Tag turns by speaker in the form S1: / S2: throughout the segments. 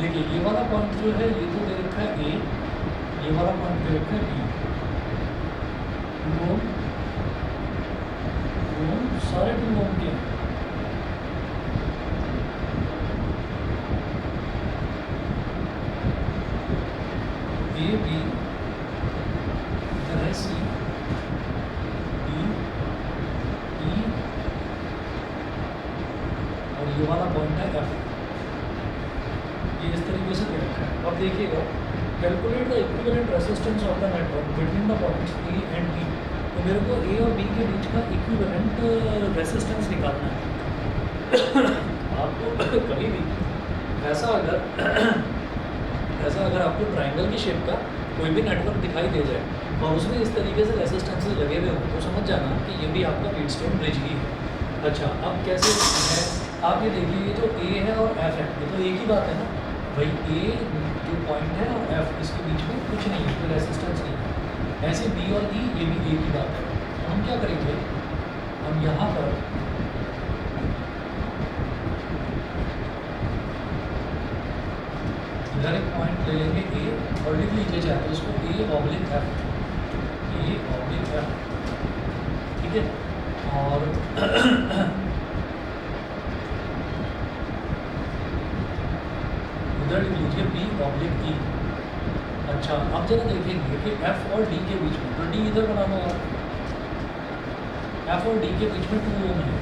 S1: देखिए ये वाला पॉइंट जो है ये तो दे रखा है ए, ये वाला पॉइंट दे रखा है बी। टू ओम सारे 2 ओम के हैं। ए बी इधर है सी, डी ई और ये वाला पॉइंट है एफ। ये इस तरीके से दे रखा है। अब देखिएगा, calculate the equivalent resistance of the network between the points A and B. तो मेरे को ए और बी के बीच का इक्विवेलेंट रेजिस्टेंस निकालना है। आपको कभी भी ऐसा अगर आपको ट्राइंगल की शेप का कोई भी नेटवर्क दिखाई दे जाए और उसमें इस तरीके से रेजिस्टेंसेस लगे हुए हों तो समझ जाना कि ये भी आपका व्हीटस्टोन ब्रिज ही है। अच्छा, अब कैसे है, आप ये देखिए, ये जो ए है और एफ है ये तो एक ही बात है ना भाई। ए जो पॉइंट है और एफ इसके बीच में कुछ नहीं है, कोई रेजिस्टेंस नहीं है। ऐसे बी और ई ये भी एक ही बात है। तो हम क्या करेंगे, हम यहाँ पर इधर एक पॉइंट ले लेंगे ए और लिख लीजिए चाहे तो इसको A oblique F, A oblique F, ठीक है। और उधर लिख लीजिए बी ऑब्लिक ई। अच्छा, अब जरा देखेंगे कि एफ और डी के बीच में, तो डी इधर बनाना होगा, एफ और डी के बीच में 2 ओम है।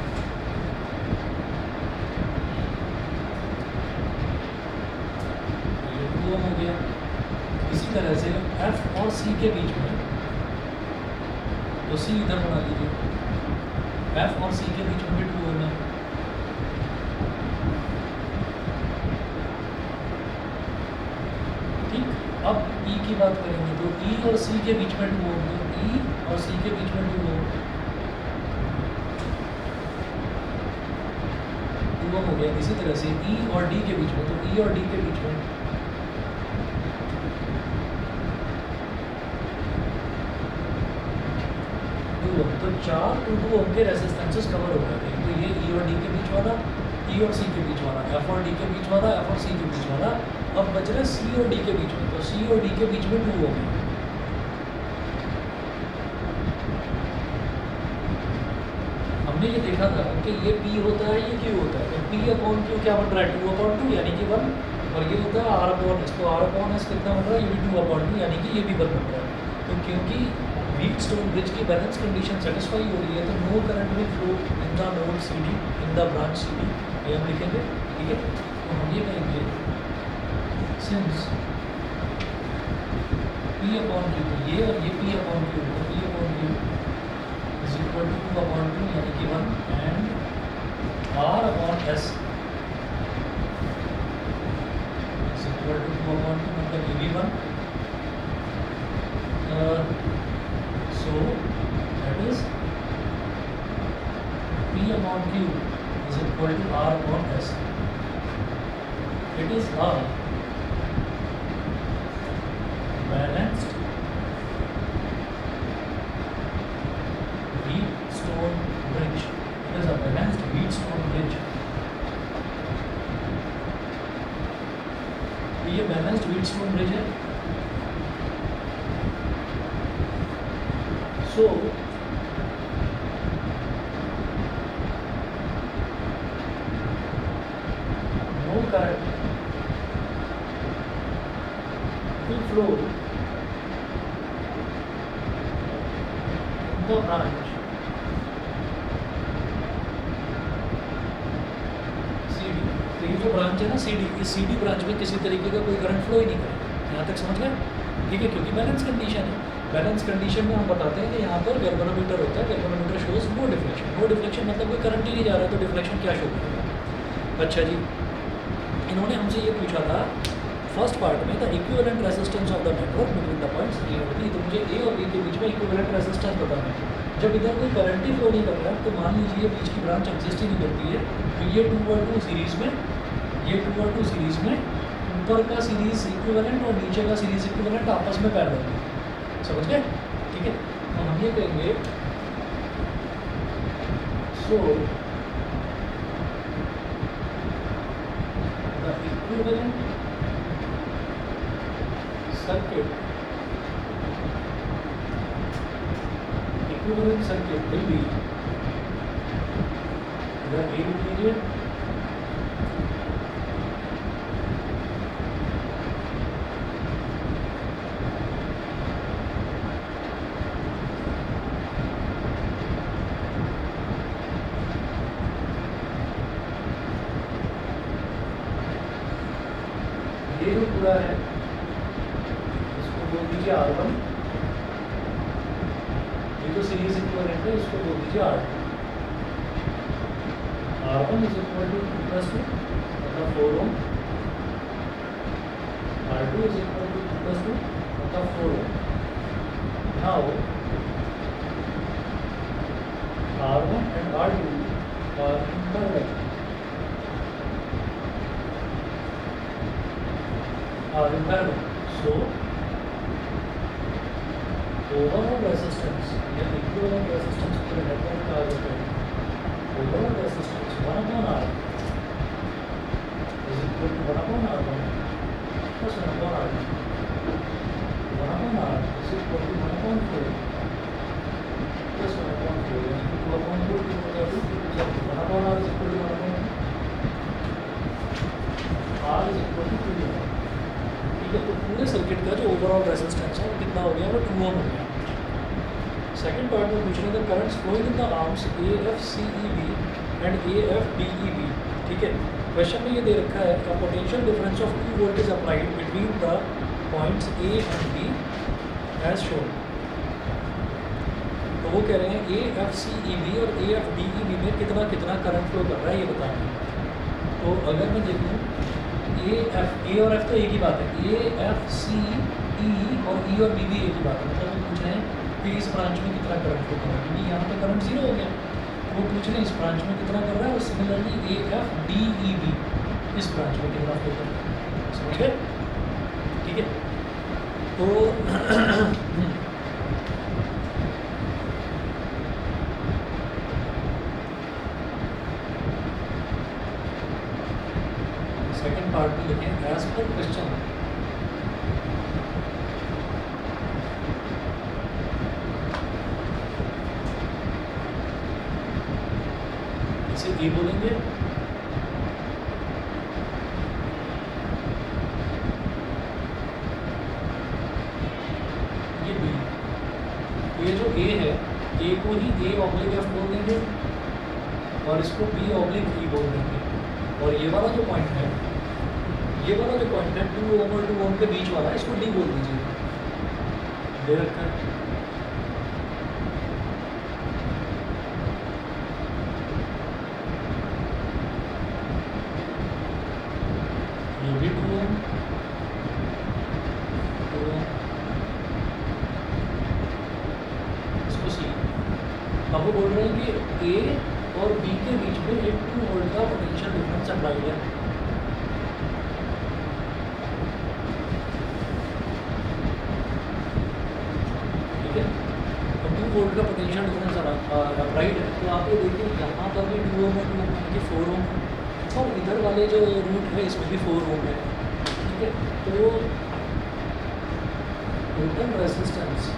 S1: ये 2 ओम हो गया। इसी तरह से एफ और सी के बीच में, तो सी इधर बना लीजिए, एफ और सी के बीच में भी 2 ओम है। अब E की बात करेंगे तो E और C के बीच में 2 ओम, तो E और C के बीच में 2 ओम, 2 ओम हो गया। इसी तरह से E और D के बीच में, तो E और D के बीच में 2 ओम, तो 4 2 ओम के रेजिस्टेंसेस कवर हो गए थे। तो ये E और D के बीच वाला, E और C के बीच वाला, F और D के बीच वाला, F और C के बीच वाला। अब बच रहे C और D के बीच में, तो C और D के बीच में 2 ओम है। हमने ये देखा था कि ये P होता है, ये Q होता है। तो P अपॉन Q क्या बन रहा है, 2/2 यानी कि 1, और ये होता है R अपॉन S। तो R अपॉन S कितना बन रहा है, ये भी 2/2 यानी कि ये भी 1 बन रहा है। तो क्योंकि व्हीटस्टोन ब्रिज की बैलेंस कंडीशन सेटिस्फाई हो रही है, तो no current will flow in the node CD, in the branch CD, ये हम लिखेंगे, ठीक है। तो हम ये कहेंगे सिंस P अपॉन Q, ये और ये P अपॉन Q, तो P upon Q is equal to 2/2 यानी कि 1, and R upon S is equal to 2/2 मतलब ये भी 1। So that is P upon Q is equal to R upon S. It is a balanced Wheatstone bridge. It is a balanced Wheatstone bridge. ये balanced Wheatstone bridge है। So no current will flow in the branch CD। तो ये जो branch है ना CD, इस CD branch में किसी तरीके का कोई करंट फ्लो ही नहीं करेगा। यहाँ तक समझ गए, ठीक है, क्योंकि बैलेंस कंडीशन है। बैलेंस कंडीशन में हम बताते हैं कि यहाँ पर गैल्वेनोमीटर होता है, galvanometer shows no deflection. No deflection मतलब कोई करंट ही नहीं जा रहा है, तो डिफ्लेक्शन क्या शो करेगा। अच्छा जी, इन्होंने हमसे ये पूछा था फर्स्ट पार्ट में, the equivalent resistance of the network between the points ए और बी। तो मुझे ए और बी के बीच में इक्विवेलेंट रेजिस्टेंस बताना है। जब इधर कोई करंट ही फ्लो नहीं कर रहा है, तो मान लीजिए बीच की ब्रांच एग्जिस्ट ही नहीं करती है, तो ये 2/2 सीरीज़ में, ये 2/2 सीरीज़ में, ऊपर का सीरीज़ इक्विवेलेंट और नीचे का सीरीज़ इक्विवेलेंट आपस में पैरेलल है। समझ गए, ठीक है। तो हम ये कहेंगे so the equivalent circuit, equivalent circuit will be the A period ये जो पूरा है इसको बोल दीजिए R1, ये जो सीरीज इक्विवेलेंट है इसको बोल दीजिए R2। R1 is equal to 2+2 मतलब 4 ओम, R2 इज इक्वल टू 2+2 मतलब 4 ohm. Now R1 and R2 are in parallel, so overall resistance या equivalent resistance पूरे नेटवर्क का जो है overall resistance 1/R is equal to 1/R1 plus 1/R2, 1/R is equal to 1/4 plus 1/4 यानी कि 2/4 1/R is equal to 1/2, R is equal to 2 ओम। ठीक है, तो पूरे सर्किट का जो ओवरऑल रेजिस्टेंस है वो कितना हो गया, वो 2 ओम हो गया। सेकंड पार्ट में पूछ रहे थे currents flowing in the arms AFCEB and AFDEB। ठीक है, क्वेश्चन में ये दे रखा है का potential difference of two voltage applied between the points A and B as shown. तो वो कह रहे हैं AFCEB और AFDEB में कितना कितना करंट फ्लो कर रहा है ये बताना है। तो अगर मैं देखूँ A और F तो एक ही बात है, AFCE और E और B भी एक ही बात है। मतलब वो पूछ रहे हैं कि इस ब्रांच में कितना करंट फ्लो कर रहा है, क्योंकि यहाँ पे करंट 0 हो गया। वो पूछ रहे हैं इस ब्रांच में कितना कर रहा है, और सिमिलरली AFDEB इस ब्रांच में कितना फ्लो कर रहा है। समझ गए? ठीक है, तो सेकेंड पार्ट में लिखें एज पर क्वेश्चन। इसे ए बोलेंगे, ये बी। ये जो ए है, ए को ही A/F बोल देंगे और इसको B/E बोल देंगे। और ये वाला जो पॉइंट है, ये वाला जो पॉइंट है 2 ओम और 2 ओम के बीच वाला, इसको डी बोल दीजिए। दे रखा है ये भी 2 ओम, 2 ओम, इसको सी। अब वो बोल रहे हैं कि ए और बी के बीच में एक 2 वोल्ट का पोटेंशियल डिफरेंस अप्लाई है। वोल्ट का पोटेंशियल डिफरेंस राइट है। तो आप ये देखिए यहाँ पर भी 2 ओम है, 2 ओम की 4 ओम, और इधर वाले जो रूट है इसमें भी 4 ओम है। ठीक है, तो total resistance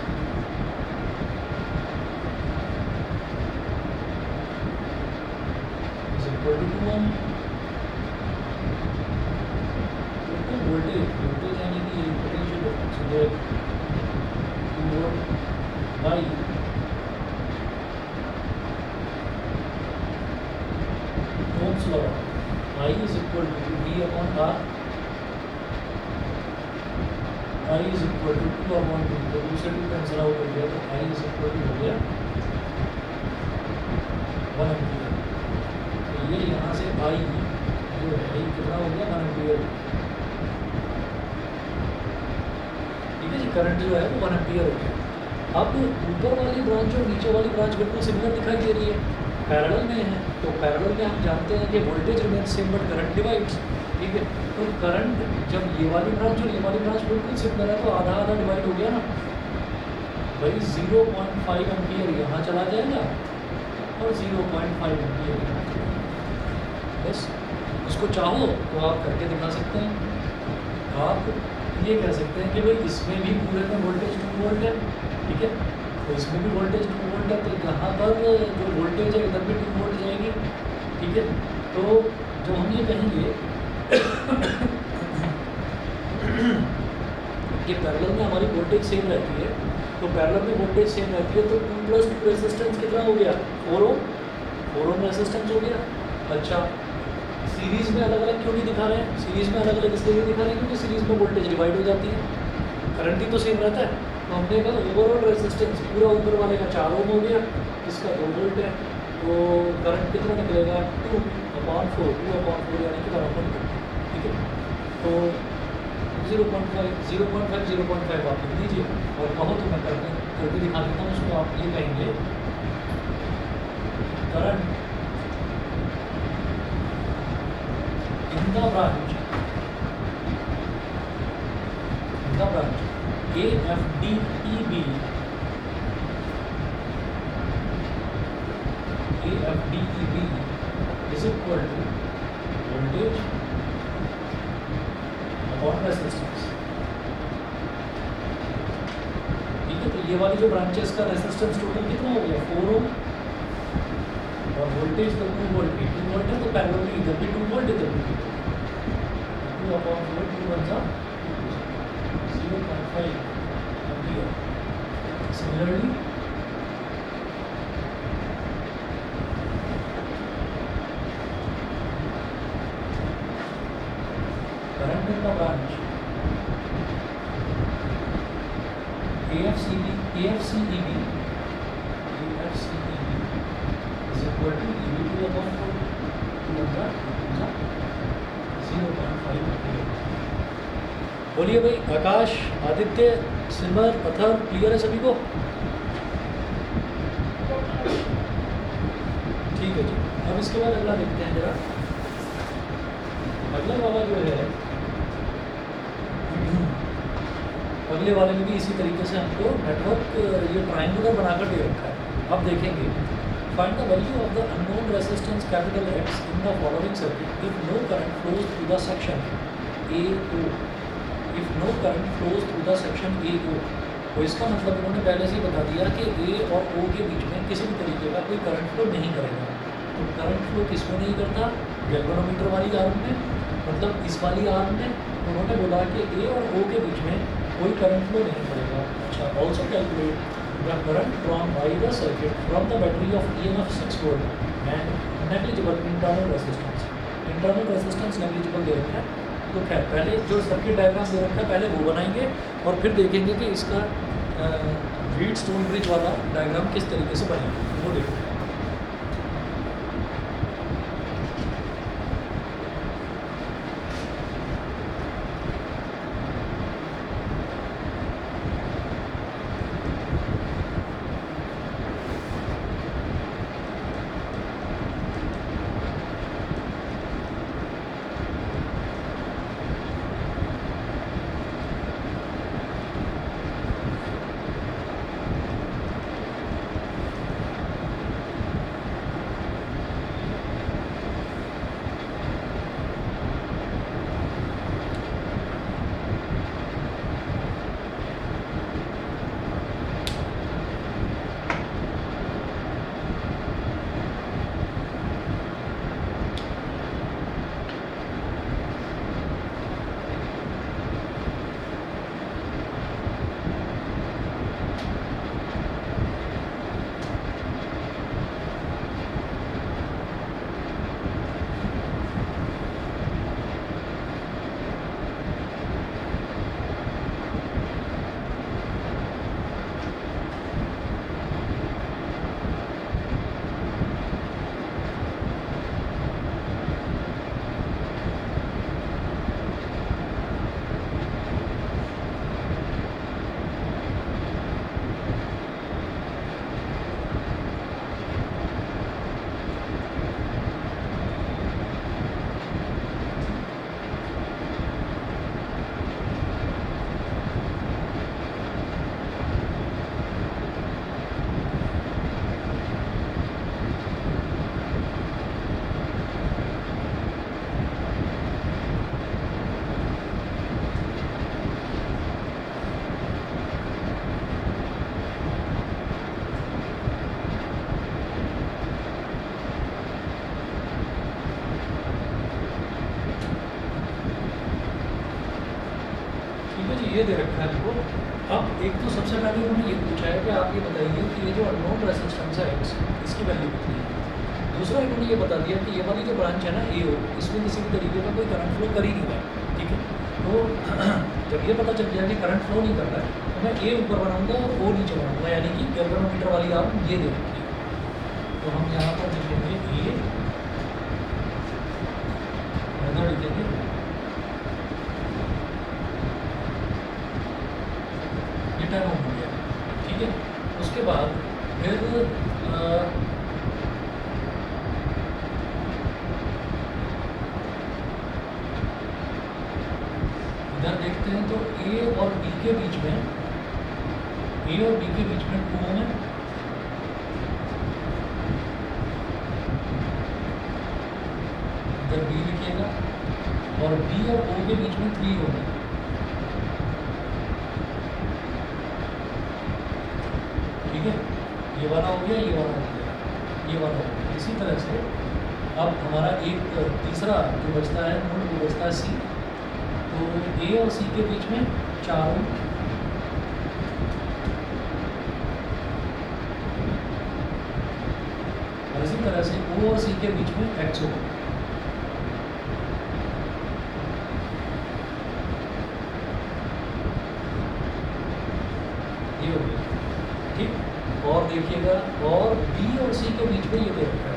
S1: is equal to 2 ohm. Total voltage यानी कि पोटेंशियल डिफरेंस हो जाएगा 2 volt by Ohm's law, I is equal to V/R, I is equal to 2/2, तो दूसरे 2 कैंसिल आउट हो गया, तो I is equal to हो गया 1 एम्पियर। तो ये यहाँ से I जो है ये कितना हो गया 1 एम्पियर। ठीक है जी, करंट जो है वो 1 एम्पियर हो गया। अब ऊपर वाली ब्रांच और नीचे वाली ब्रांच बिल्कुल सिमिलर दिखाई दे रही है, पैरेलल में है। तो पैरेलल में हम जानते हैं कि voltage remain same but current divides. ठीक है, तो करंट जब ये वाली ब्रांच और ये वाली ब्रांच बिल्कुल सिमिलर है तो आधा आधा डिवाइड हो गया ना भाई। 0.5 एम्पियर यहाँ चला जाएगा और 0.5 एम्पियर यहाँ चला जाएगा। बस इसको चाहो तो आप करके दिखा सकते हैं। आप ये कह सकते हैं कि भाई इसमें भी पूरे में वोल्टेज 2 वोल्ट है, ठीक है, तो इसमें भी वोल्टेज 2 वोल्ट है, तो यहाँ पर जो वोल्टेज है इधर भी 2 वोल्ट जाएगी, ठीक है। तो जो हम ये कहेंगे कि पैरेलल में हमारी वोल्टेज सेम रहती है, तो पैरेलल में वोल्टेज सेम रहती है, तो 2 + 2 रेजिस्टेंस कितना हो गया, 4 ओम रेजिस्टेंस हो गया। अच्छा, सीरीज़ में अलग अलग क्यों नहीं दिखा रहे हैं, सीरीज़ में अलग अलग इसलिए नहीं दिखा रहे हैं क्योंकि सीरीज़ में वोल्टेज डिवाइड हो जाती है, करंट ही तो सेम रहता है। तो हमने कहा ओवरऑल रेजिस्टेंस पूरा ऊपर वाले का 4 ओम हो गया, इसका 2 वोल्ट है, तो करंट कितना निकलेगा 2/4 यानी कि 1/2, ठीक है। तो 0.5 आप लिख दीजिए, और कहो तो मैं करके दिखा देता हूँ उसको। आप ये कहेंगे current in the branch AFDEB is equal to voltage upon resistance, ठीक है। तो ये वाली जो ब्रांचेस का रेजिस्टेंस टोटल कितना हो गया 4 ओम, और वोल्टेज तो 2 वोल्ट है, तो पैरेलल में इधर भी 2 वोल्ट इधर भी 2 volt, 0.5 ampere. Similarly current in the branch AFCEB is equal to EB2/4 0.5 ampere. बोलिए भाई, आकाश, आदित्य, सिमर, अथर, क्लियर है सभी को? ठीक है जी। अब इसके बाद अगला देखते हैं जरा। अगला वाला जो है, अगले वाले में भी इसी तरीके से हमको नेटवर्क ये ट्रायंगुलर बनाकर दे रखा है। अब देखेंगे, find the value of the unknown resistance X in the following circuit if no current flows through the section AO, if no current flows through the section AO। तो इसका मतलब उन्होंने पहले से ही बता दिया कि A और O के बीच में किसी भी तरीके का कोई करंट फ्लो नहीं करेगा। तो करंट फ्लो किस में नहीं करता, गैल्वेनोमीटर वाली आर्म में, मतलब इस वाली आर्म में। उन्होंने बोला कि A और O के बीच में कोई करंट फ्लो नहीं करेगा। अच्छा, also calculate the current drawn by the circuit from the battery of EMF 6 volt and negligible internal resistance. Internal resistance negligible दे रखा है, तो खैर पहले जो सर्किट डायग्राम दे रखा है पहले वो बनाएंगे, और फिर देखेंगे कि इसका व्हीटस्टोन ब्रिज वाला डायग्राम किस तरीके से बनेगा, वो देखेंगे। ठीक है जी, ये दे रखा है आपको। अब एक तो सबसे पहले उन्होंने ये पूछा है कि आप ये बताइए कि ये जो अननोन रेजिस्टेंस है x, इसकी वैल्यू कितनी है। दूसरा इन्होंने ये बता दिया कि ये वाली जो ब्रांच है ना AO, इसमें किसी भी तरीके का कोई करंट फ्लो कर ही नहीं रहा है, ठीक है। तो जब ये पता चल गया कि करंट फ्लो नहीं कर रहा है, तो मैं A ऊपर बनाऊंगा और O नीचे बनाऊंगा, यानी कि गैल्वेनोमीटर वाली आर्म ये दे रखी है। तो हम यहाँ पर लिखेंगे A, इधर लिखेंगे टर्म हो गया, ठीक है। उसके बाद फिर इधर देखते हैं तो A और B के बीच में, A और B के बीच में 2 ओम है, इधर B लिखिएगा, और B और O के बीच में 3 ओम है, ठीक है। ये वाला हो गया, ये वाला हो गया, ये वाला हो गया। इसी तरह से अब हमारा एक तीसरा जो बचता है नोड, वो बचता है C। तो A और C के बीच में 4 ओम, और इसी तरह से O और C के बीच में X ओम। ये हो गया, ठीक। और देखिएगा, और B और C के बीच में ये दे रखा है,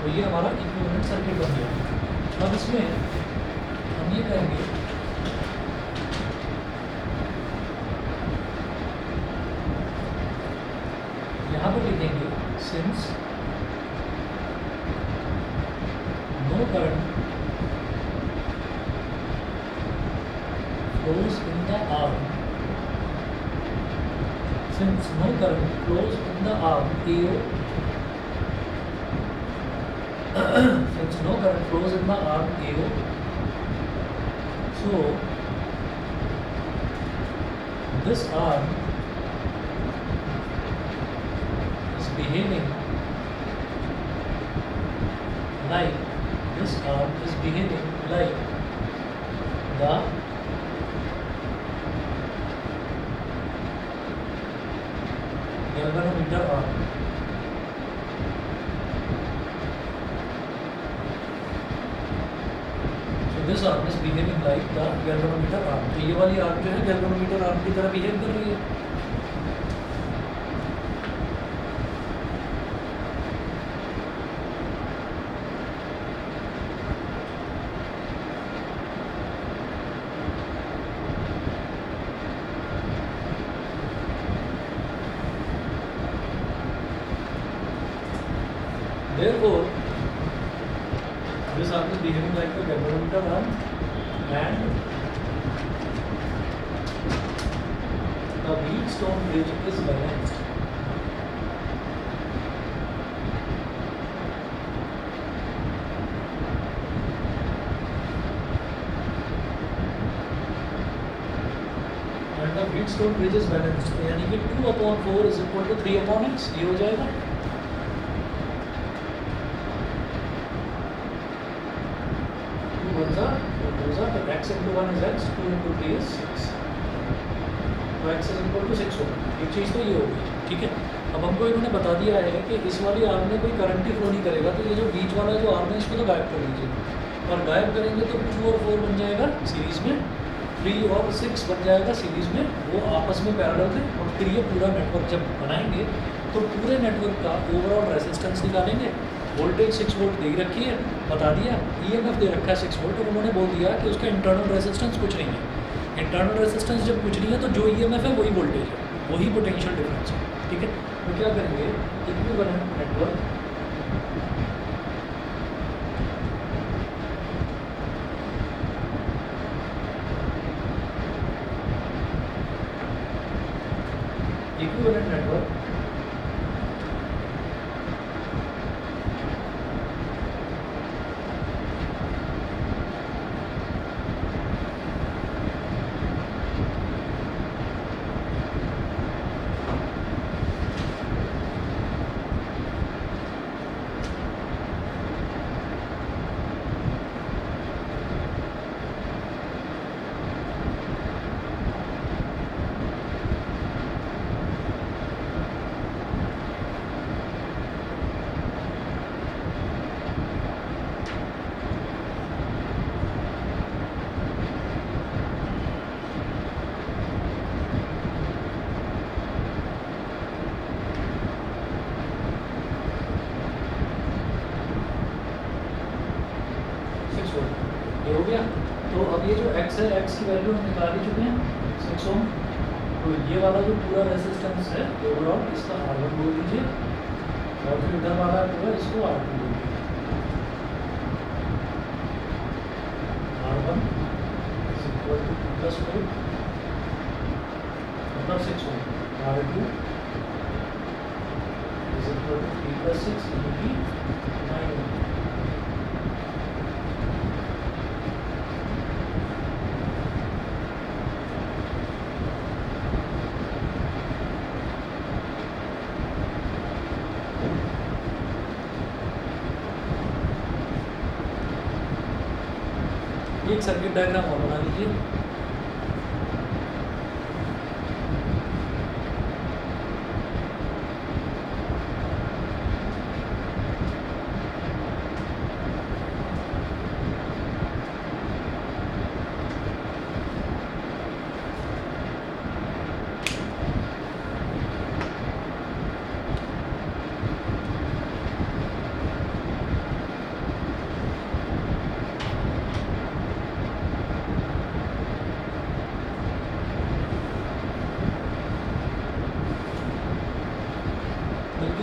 S1: तो ये हमारा इक्विवेलेंट सर्किट बन गया। अब इसमें हम ये करेंगे, यहाँ पर लिखेंगे since no current flows in the arm, since no current flows in the arm AO, since no current flows in the arm AO, so this arm is behaving like, this arm is behaving like the galvanometer arm. So this arm is behaving like the galvanometer arm. तो ये वाली arm जो है galvanometer arm की तरह behave कर रही है। Therefore, this arm is behaving like the galvanometer arm, and the Wheatstone bridge is balanced. And the Wheatstone bridge is balanced, यानी कि 2/4 is equal to 3/x, ये हो जाएगा। तो x into 1 is x, 2 into 3 is 6, तो x is equal to 6 होगा। एक चीज़ तो ये होगी, ठीक है। अब हमको इन्होंने बता दिया है कि इस वाली आर्म में कोई करंट ही फ्लो नहीं करेगा, तो ये जो बीच वाला जो आर्म है इसको तो गायब कर लीजिए, और गायब करेंगे तो 2 और 4 बन जाएगा सीरीज़ में, 3 और 6 बन जाएगा सीरीज़ में, वो आपस में पैरेलल में। और फिर ये पूरा नेटवर्क जब बनाएंगे तो पूरे नेटवर्क का ओवरऑल रेजिस्टेंस निकालेंगे। वोल्टेज 6 वोल्ट दे रखी है, बता दिया, EMF दे रखा है 6 वोल्ट, और उन्होंने बोल दिया कि उसका इंटरनल रेजिस्टेंस कुछ नहीं है। इंटरनल रेजिस्टेंस जब कुछ नहीं है तो जो EMF है वही वोल्टेज है, वही पोटेंशियल डिफरेंस है, ठीक है। तो क्या करेंगे, equivalent network equivalent network x की वैल्यू हम निकाल ही चुके हैं 6 ओम। तो ये वाला जो पूरा रेजिस्टेंस है ओवरऑल इसका R1 बोल दीजिए और फिर इधर वाला पूरा इसको R2 बोल दीजिए। R1 is equal to 2 plus 4 मतलब 6 ओम। R2 is equal to 3 plus 6 यानी कि 9 ओम। एक सर्किट डायग्राम और बना लीजिए।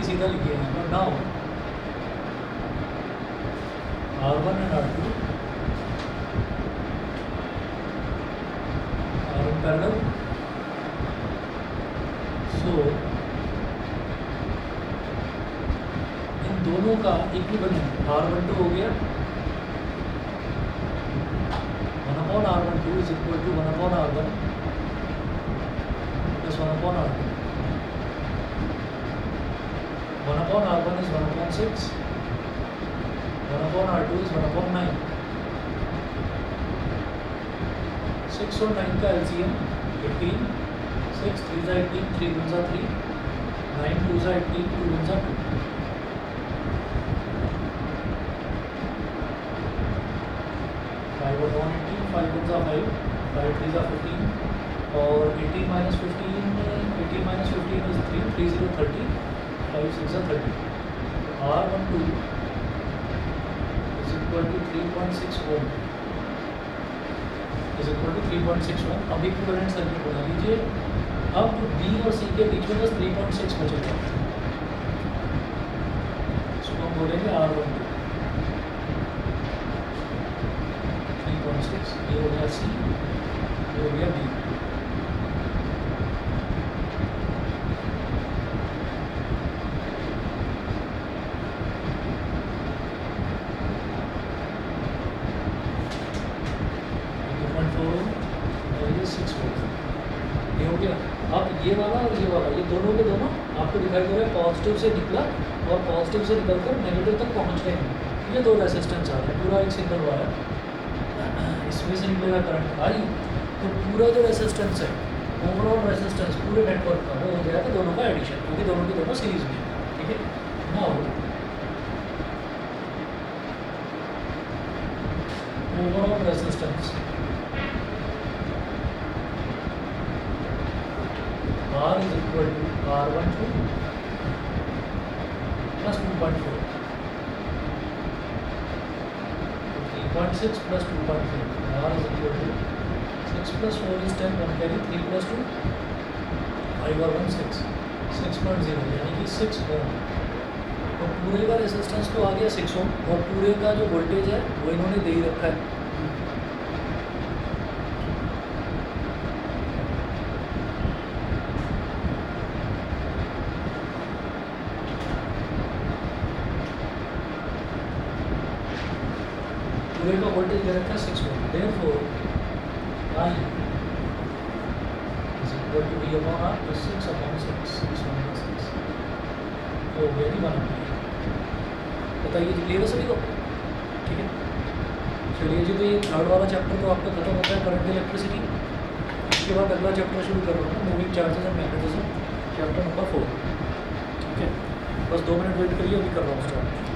S1: सीधा लिखिए यहाँ पर now R1 and R2 are in parallel, so इन दोनों का इक्विवेलेंट R12 हो गया 1/R12 is equal to 1/R1 plus 1/R2. 1/R1 is 1/6, 1/R2 is 1/9. 6 और 9 का LCM 18, 6 3 जा 18, 3 1 जा 3, 9 2 जा 18, 2 1 जा 2. 5 और 1 18, 5 1 जा 5, 5 3 जा 15 और 18 minus 15 is 3, 3 0 30. 5 6 are 30. R12 is equal to 3.6 ohm is equal to 3.6 ohm. अब इक्विवेलेंट सर्किट बना लीजिए। अब B और C के बीच में बस 3.6 बचेगा, इसको हम बोलेंगे R12 3.6। ये हो गया C, ये हो गया B। ये हो गया। अब ये वाला और ये वाला, ये दोनों के दोनों आपको दिखाई दे रहा है पॉजिटिव से निकला और पॉजिटिव से निकलकर नेगेटिव तक पहुंच गए हैं। ये दो रेजिस्टेंस आ रहे हैं, पूरा एक सिंगल वायर, इसमें से निकलेगा करंट आई, तो पूरा जो रेजिस्टेंस है ओवरऑल रेजिस्टेंस पूरे नेटवर्क का वो हो जाएगा दोनों का एडिशन, क्योंकि दोनों की दोनों सीरीज में। ठीक है, now overall resistance R is equal to R12 plus 2.4. 3.6 plus 2.4. R is equal to 6 plus 4 is 10. 1 carry 3 plus 2 5 और 1 6. 6.0 यानी कि 6 ओम। तो पूरे का रेजिस्टेंस तो आ गया 6 ओम और पूरे का जो वोल्टेज है वो इन्होंने दे ही रखा है। पूरे का वोल्टेज दे रखा है 6 volt. Therefore I is equal to V upon R plus 6 upon 6, 6 minus 6, तो वेरी 1 बताइए जी, क्लियर है सभी को? ठीक है, चलिए जी। तो ये थर्ड वाला चैप्टर तो आपका खत्म होता है, करंट इलेक्ट्रिसिटी। इसके बाद अगला चैप्टर शुरू कर रहा हूँ, moving charges and magnetism, chapter number 4। ठीक है, बस 2 मिनट वेट करिए, अभी कर रहा हूँ स्टार्ट।